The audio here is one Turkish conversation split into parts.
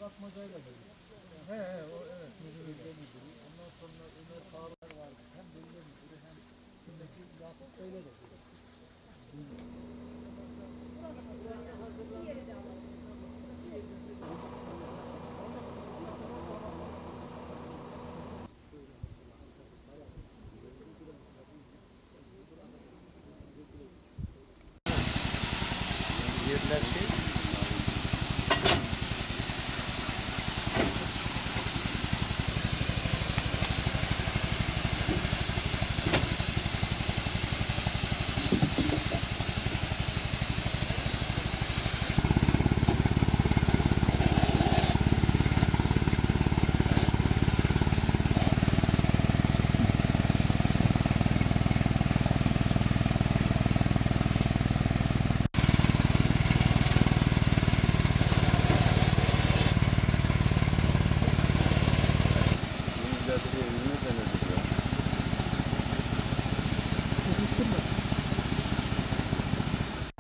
Atmacayla geliyor. O evet. Bölge müdürü. Ondan sonra Ömer Tarık var. Hem bölge müdürü hem şimdiki Yakup Bey'le de geliyor. Yerler şey.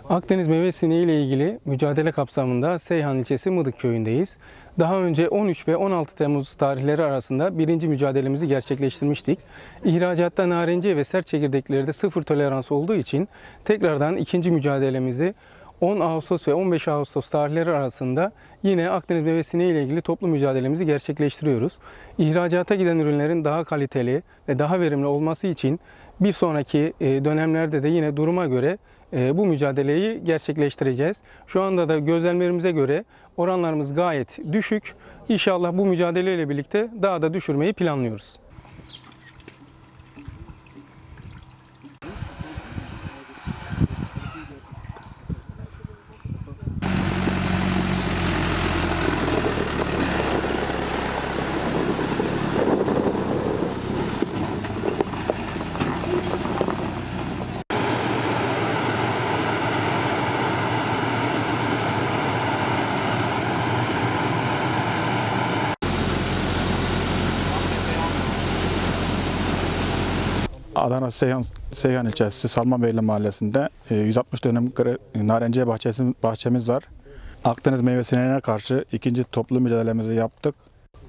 Akdeniz meyve sineği ile ilgili mücadele kapsamında Seyhan ilçesi Mıdık köyündeyiz. Daha önce 13 ve 16 Temmuz tarihleri arasında birinci mücadelemizi gerçekleştirmiştik. İhracatta narenciye ve sert çekirdeklerde sıfır tolerans olduğu için tekrardan ikinci mücadelemizi 10 Ağustos ve 15 Ağustos tarihleri arasında yine Akdeniz meyve sineği ile ilgili toplu mücadelemizi gerçekleştiriyoruz. İhracata giden ürünlerin daha kaliteli ve daha verimli olması için bir sonraki dönemlerde de yine duruma göre bu mücadeleyi gerçekleştireceğiz. Şu anda da gözlemlerimize göre oranlarımız gayet düşük. İnşallah bu mücadeleyle birlikte daha da düşürmeyi planlıyoruz. Adana Seyhan ilçesi Salmanbeyli mahallesinde 160 dönüm narenciye bahçemiz var. Akdeniz meyve sineğine karşı ikinci toplu mücadelemizi yaptık.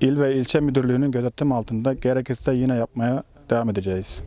İl ve ilçe müdürlüğünün gözetim altında gerekirse yine yapmaya devam edeceğiz.